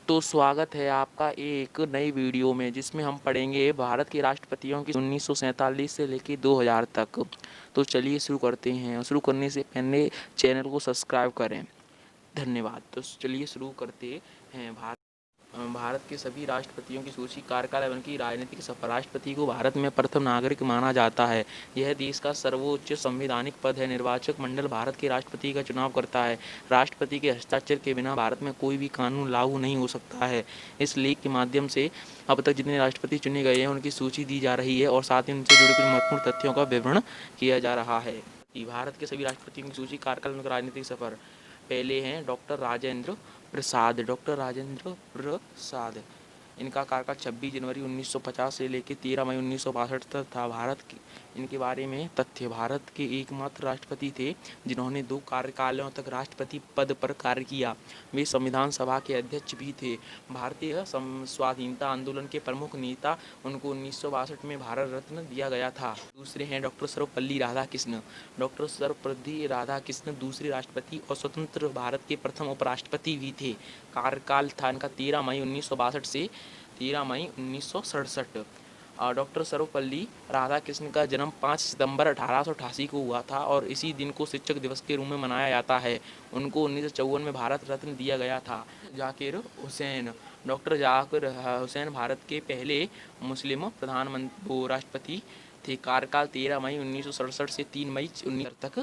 तो स्वागत है आपका एक नई वीडियो में जिसमें हम पढ़ेंगे भारत के राष्ट्रपतियों की 1947 से लेकर 2000 तक। तो चलिए शुरू करते हैं। शुरू करने से पहले चैनल को सब्सक्राइब करें। धन्यवाद। तो चलिए शुरू करते हैं। भारत के सभी राष्ट्रपतियों की सूची कार्यकाल एवं की राजनीतिक सफर। राष्ट्रपति को भारत में प्रथम नागरिक माना जाता है। यह देश का सर्वोच्च संवैधानिक पद है। निर्वाचक मंडल भारत के राष्ट्रपति का चुनाव करता है। राष्ट्रपति के हस्ताक्षर के बिना भारत में कोई भी कानून लागू नहीं हो सकता है। इस लेख के माध्यम से अब तक जितने राष्ट्रपति चुने गए हैं उनकी सूची दी जा रही है और साथ ही उनसे जुड़े कुछ महत्वपूर्ण तथ्यों का विवरण किया जा रहा है। भारत के सभी राष्ट्रपतियों की सूची कार्यकाल एवं राजनीतिक सफर। पहले हैं डॉक्टर राजेंद्र प्रसाद। डॉक्टर राजेंद्र प्रसाद, इनका कार्यकाल 26 जनवरी 1950 से लेकर 13 मई 1962 तक था। इनके बारे में तथ्य। भारत के एकमात्र राष्ट्रपति थे जिन्होंने 2 कार्यकालों तक राष्ट्रपति पद पर कार्य किया। वे संविधान सभा के अध्यक्ष भी थे। भारतीय स्वाधीनता आंदोलन के प्रमुख नेता। उनको 1962 में भारत रत्न दिया गया था। दूसरे हैं डॉक्टर सर्वपल्ली राधाकृष्णन। डॉक्टर सर्वपल्ली राधाकृष्णन दूसरे राष्ट्रपति और स्वतंत्र भारत के प्रथम उपराष्ट्रपति भी थे। कार्यकाल था इनका 13 मई 1962 से 13 मई 1967। डॉक्टर सर्वपल्ली राधाकृष्णन का जन्म 5 सितंबर 1888 को हुआ था और इसी दिन को शिक्षक दिवस के रूप में मनाया जाता है। उनको 1954 में भारत रत्न दिया गया था। जाकिर हुसैन। डॉक्टर जाकिर हुसैन भारत के पहले मुस्लिम राष्ट्रपति थे। कार्यकाल 13 मई 1967 से 3 मई 19 तक।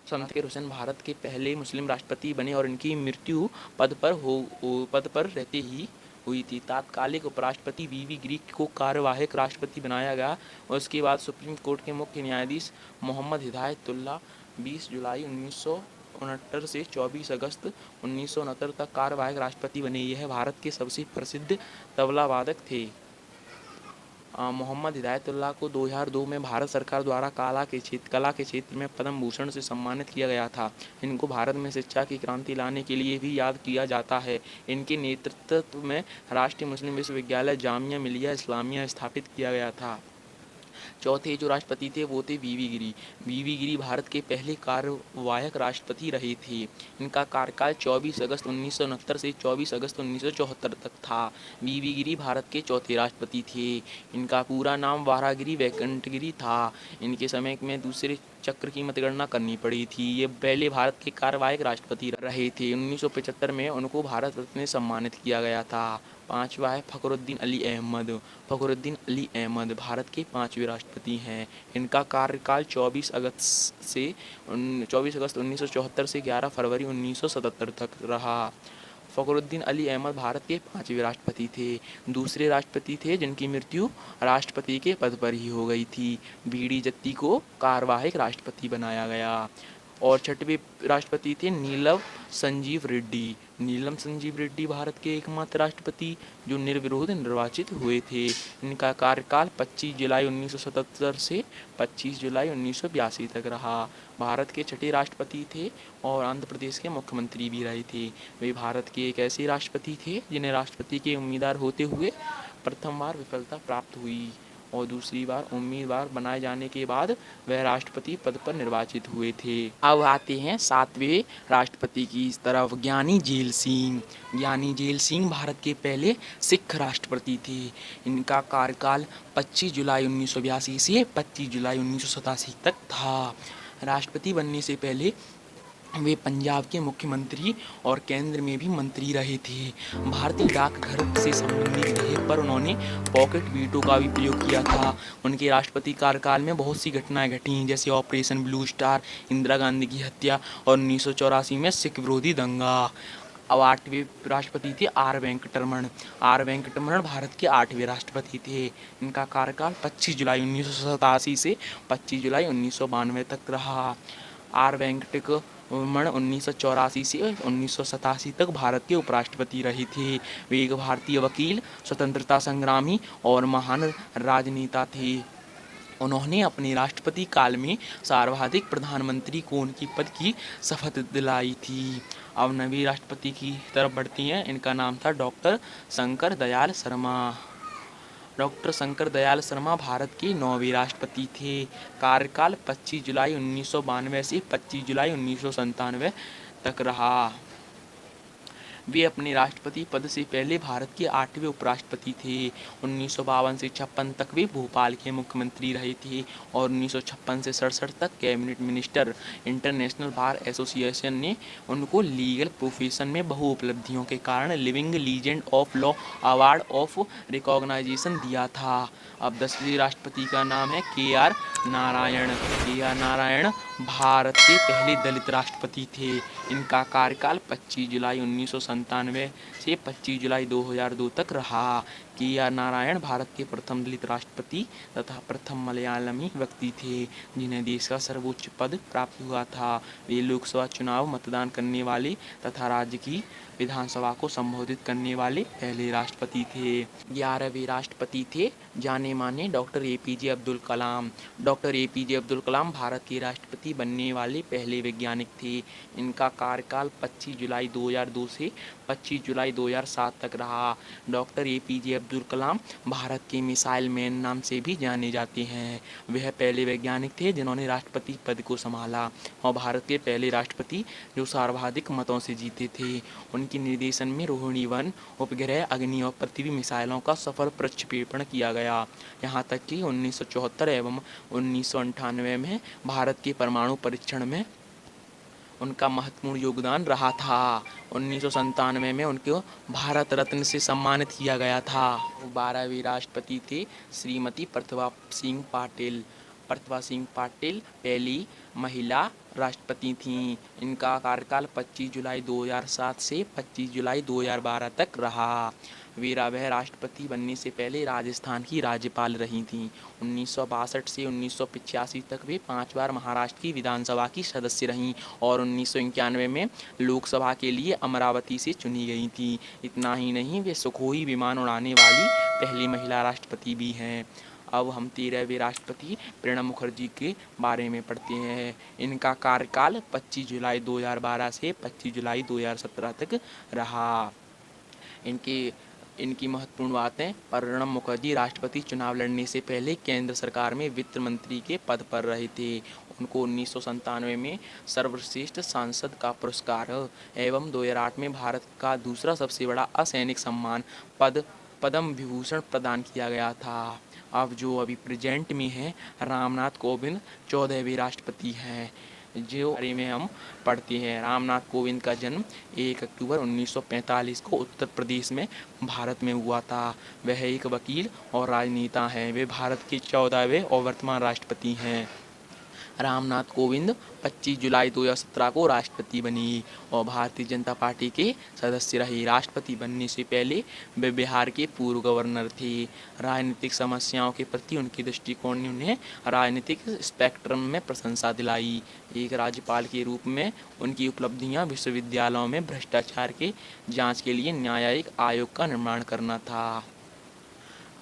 जाकिर हुसैन भारत के पहले मुस्लिम राष्ट्रपति बने और इनकी मृत्यु पद पर रहते ही हुई थी। तात्कालिक उपराष्ट्रपति वीवी गिरी को कार्यवाहक राष्ट्रपति बनाया गया और उसके बाद सुप्रीम कोर्ट के मुख्य न्यायाधीश मोहम्मद हिदायतुल्लाह 20 जुलाई 1969 से 24 अगस्त 1969 तक कार्यवाहक राष्ट्रपति बने। यह भारत के सबसे प्रसिद्ध तबला वादक थे। मोहम्मद हिदायतुल्लाह को 2002 में भारत सरकार द्वारा कला के क्षेत्र में पद्म भूषण से सम्मानित किया गया था। इनको भारत में शिक्षा की क्रांति लाने के लिए भी याद किया जाता है। इनके नेतृत्व में राष्ट्रीय मुस्लिम विश्वविद्यालय जामिया मिलिया इस्लामिया स्थापित किया गया था। चौथे जो राष्ट्रपति थे वो थे वीवी गिरी। वीवी गिरी भारत के पहले कार्यवाहक राष्ट्रपति रहे थे। इनका कार्यकाल 24 अगस्त 1969 से 24 अगस्त 1974 तक था। वीवी गिरी भारत के चौथे राष्ट्रपति थे। इनका पूरा नाम वारागिरी वेंकटगिरी था। इनके समय में दूसरे चक्र की मतगणना करनी पड़ी थी। ये पहले भारत के कार्यवाहक राष्ट्रपति रहे थे। 1975 में उनको भारत रत्न से सम्मानित किया गया था। पांचवा है फखरुद्दीन अली अहमद। फखरुद्दीन अली अहमद भारत के 5वें राष्ट्रपति हैं। इनका कार्यकाल 24 अगस्त 1974 से 11 फरवरी 1977 तक रहा। फखरुद्दीन अली अहमद भारत के 5वें राष्ट्रपति थे। दूसरे राष्ट्रपति थे जिनकी मृत्यु राष्ट्रपति के पद पर ही हो गई थी। बीडी जत्ती को कार्यवाहक राष्ट्रपति बनाया गया। और छठवें राष्ट्रपति थे नीलम संजीव रेड्डी। नीलम संजीव रेड्डी भारत के एकमात्र राष्ट्रपति जो निर्विरोध निर्वाचित हुए थे। इनका कार्यकाल 25 जुलाई 1977 से 25 जुलाई 1982 तक रहा। भारत के छठे राष्ट्रपति थे और आंध्र प्रदेश के मुख्यमंत्री भी रहे थे। वे भारत के एक ऐसे राष्ट्रपति थे जिन्हें राष्ट्रपति के उम्मीदवार होते हुए प्रथम बार विफलता प्राप्त हुई और दूसरी बार उम्मीदवार बनाए जाने के बाद वह राष्ट्रपति पद पर निर्वाचित हुए थे। अब आते हैं 7वें राष्ट्रपति की तरफ। ज्ञानी झील सिंह। ज्ञानी झील सिंह भारत के पहले सिख राष्ट्रपति थे। इनका कार्यकाल 25 जुलाई 1982 से 25 जुलाई 1987 तक था। राष्ट्रपति बनने से पहले वे पंजाब के मुख्यमंत्री और केंद्र में भी मंत्री रहे थे। भारतीय डाकघर से संबंधित रहे पर उन्होंने पॉकेट वीटो का भी प्रयोग किया था। उनके राष्ट्रपति कार्यकाल में बहुत सी घटनाएं घटी जैसे operation blue star, Indira Gandhi की हत्या और 1984 में सिख विरोधी दंगा। अब 8वें राष्ट्रपति थे आर वेंकटरमण। आर वेंकटरमण भारत के 8वें राष्ट्रपति थे। इनका कार्यकाल 25 जुलाई 1987 से 25 जुलाई 1992 तक रहा। आर वेंकटरमण 1984 से 1987 तक भारत के उपराष्ट्रपति रहे थे। वे एक भारतीय वकील, स्वतंत्रता संग्रामी और महान राजनेता थे। उन्होंने अपने राष्ट्रपति काल में सर्वाधिक प्रधानमंत्री को उनकी पद की शपथ दिलाई थी। अब नवे राष्ट्रपति की तरफ बढ़ते हैं। इनका नाम था डॉक्टर शंकर दयाल शर्मा। डॉक्टर शंकर दयाल शर्मा भारत के 9वें राष्ट्रपति थे। कार्यकाल 25 जुलाई 1992 से 25 जुलाई 1997 तक रहा। वे अपने राष्ट्रपति पद से पहले भारत के 8वें उपराष्ट्रपति थे। 1952 से 56 तक वे भोपाल के मुख्यमंत्री रहे थे और 1956 से 67 तक cabinet minister. International bar association ने उनको लीगल प्रोफेशन में बहु उपलब्धियों के कारण living legend of law award of recognition दिया था। अब 10वें राष्ट्रपति का नाम है KR नारायण। KR नारायण भारत के पहले दलित राष्ट्रपति थे। इनका कार्यकाल 25 जुलाई 1997 से 25 जुलाई 2002 तक रहा। KR नारायण भारत के प्रथम दलित राष्ट्रपति तथा प्रथम मलयालमी व्यक्ति थे जिन्हें देश का सर्वोच्च पद प्राप्त हुआ था। वे लोकसभा चुनाव मतदान करने वाले तथा राज्य की विधानसभा को संबोधित करने वाले पहले राष्ट्रपति थे। 11वें राष्ट्रपति थे जाने माने doctor APJ Abdul Kalam. Doctor APJ Abdul Kalam Bharat के राष्ट्रपति बनने वाले पहले वैज्ञानिक थे। इनका कार्यकाल 25 जुलाई 2002 से 25 जुलाई 2007 तक रहा। डॉक्टर APJ अब्दुल कलाम भारत के मिसाइल मैन नाम से भी जाने जाते हैं। वह पहले वैज्ञानिक थे जिन्होंने राष्ट्रपति पद को संभाला और भारत के पहले राष्ट्रपति जो सर्वाधिक मतों से जीते थे। उनके निर्देशन में रोहिणी 1 उपग्रह, अग्नि और पृथ्वी मिसाइलों का सफल प्रक्षेपण किया गया। यहाँ तक कि 1974 एवं 1998 में भारत के परमाणु परीक्षण में उनका महत्वपूर्ण योगदान रहा था। 1997 में उनको भारत रत्न से सम्मानित किया गया था। 12वें राष्ट्रपति थे श्रीमती प्रतिभा सिंह पाटिल। प्रतिभा सिंह पाटिल पहली महिला राष्ट्रपति थीं। इनका कार्यकाल 25 जुलाई 2007 से 25 जुलाई 2012 तक रहा। वह राष्ट्रपति बनने से पहले राजस्थान की राज्यपाल रही थीं। 1962 से 1985 तक वे 5 बार महाराष्ट्र की विधानसभा की सदस्य रहीं और 1991 में लोकसभा के लिए अमरावती से चुनी गई थीं। इतना ही नहीं, वे सुखोई विमान उड़ाने वाली पहली महिला राष्ट्रपति भी हैं। अब हम 13वें राष्ट्रपति प्रणब मुखर्जी के बारे में पढ़ते हैं। इनका कार्यकाल 25 जुलाई 2012 से 25 जुलाई 2017 तक रहा। इनकी महत्वपूर्ण बातें: प्रणब मुखर्जी राष्ट्रपति चुनाव लड़ने से पहले केंद्र सरकार में वित्त मंत्री के पद पर रहे थे। उनको 1997 में सर्वश्रेष्ठ सांसद का पुरस्कार एवं 2008 में भारत का दूसरा सबसे बड़ा असैनिक सम्मान पद्म विभूषण प्रदान किया गया था। अब जो अभी प्रेजेंट में हैं, रामनाथ कोविंद 14वें राष्ट्रपति हैं। जो बारे में हम पढ़ते हैं, रामनाथ कोविंद का जन्म 1 अक्टूबर 1945 को उत्तर प्रदेश में भारत में हुआ था। वह एक वकील और राजनेता हैं। वे भारत के 14वें और वर्तमान राष्ट्रपति हैं। रामनाथ कोविंद 25 जुलाई 2017 को राष्ट्रपति बनी और भारतीय जनता पार्टी के सदस्य रहे। राष्ट्रपति बनने से पहले वे बिहार के पूर्व गवर्नर थे। राजनीतिक समस्याओं के प्रति उनके दृष्टिकोण ने उन्हें राजनीतिक स्पेक्ट्रम में प्रशंसा दिलाई। एक राज्यपाल के रूप में उनकी उपलब्धियां विश्वविद्यालयों में भ्रष्टाचार के जांच के लिए न्यायिक आयोग का निर्माण करना था।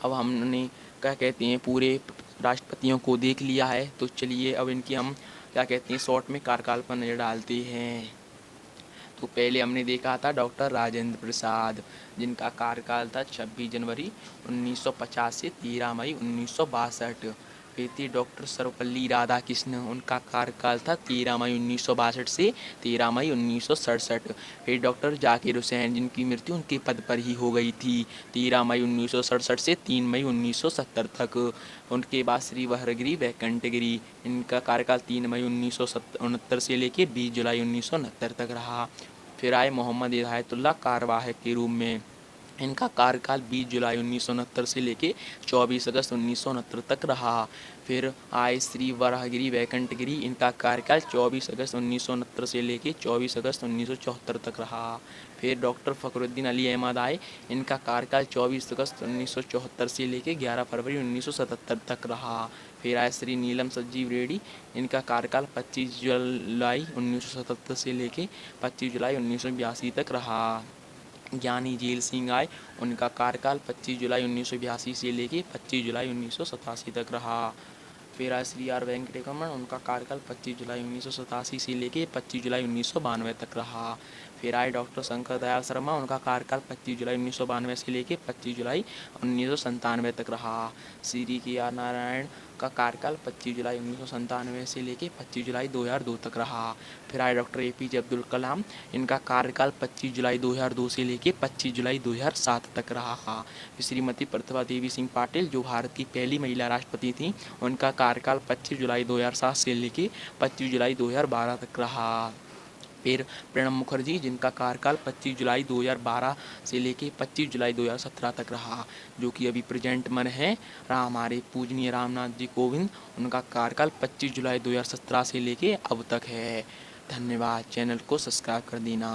अब हमने क्या कहते हैं पूरे राष्ट्रपतियों को देख लिया है, तो चलिए अब इनकी हम क्या कहते हैं शॉर्ट में कार्यकाल पर नज़र डालते हैं। तो पहले हमने देखा था डॉक्टर राजेंद्र प्रसाद, जिनका कार्यकाल था 26 जनवरी 1950 से 13 मई 1962। फिर थे डॉक्टर सर्वपल्ली राधाकृष्णन, उनका कार्यकाल था 13 मई 1962 से 13 मई 1967। फिर डॉक्टर जाकिर हुसैन, जिनकी मृत्यु उनके पद पर ही हो गई थी 13 मई 1967 से 3 मई 1970 तक। उनके बाद श्री वरहगिरि वेंकटगिरी, इनका कार्यकाल 3 मई 1969 से लेकर 20 जुलाई 1969 तक रहा। फिर आए मोहम्मद हिदायतुल्लाह कार्यवाहक के रूप में, इनका कार्यकाल 20 जुलाई 1969 से लेकर 24 अगस्त 1969 तक रहा। फिर आए श्री वराहगिरी वेंकटगिरी, इनका कार्यकाल 24 अगस्त 1969 से लेकर 24 अगस्त 1974 तक रहा। फिर डॉक्टर फ़खरुद्दीन अली अहमद आए, इनका कार्यकाल 24 अगस्त 1974 से लेकर 11 फरवरी 1977 तक रहा। फिर आए श्री नीलम संजीव रेड्डी, इनका कार्यकाल 25 जुलाई 1977 से लेकर 25 जुलाई 1982 तक रहा। ज्ञानी झील सिंह आए, उनका कार्यकाल 25 जुलाई 1982 से लेकर 25 जुलाई 1987 तक रहा। फिर आए श्री आर वेंकटरमण, उनका कार्यकाल 25 जुलाई 1987 से लेकर 25 जुलाई 1992 तक रहा। फिर आए डॉक्टर शंकर दयाल शर्मा, उनका कार्यकाल 25 जुलाई 1992 से लेकर 25 जुलाई 1997 तक रहा। श्री के आर नारायण का कार्यकाल 25 जुलाई 1997 से लेकर 25 जुलाई 2002 तक रहा। फिर आए डॉक्टर APJ अब्दुल कलाम, इनका कार्यकाल 25 जुलाई 2002 से लेकर 25 जुलाई 2007 तक रहा। फिर श्रीमती प्रतिभा देवी सिंह पाटिल, जो भारत की पहली महिला राष्ट्रपति थी, उनका कार्यकाल 25 जुलाई 2007 से लेकर 25 जुलाई 2012 तक रहा। फिर प्रणब मुखर्जी, जिनका कार्यकाल 25 जुलाई 2012 से लेकर 25 जुलाई 2017 तक रहा, जो कि अभी प्रेजेंट में है। हमारे पूजनीय रामनाथ जी कोविंद, उनका कार्यकाल 25 जुलाई 2017 से लेकर अब तक है। धन्यवाद। चैनल को सब्सक्राइब कर देना।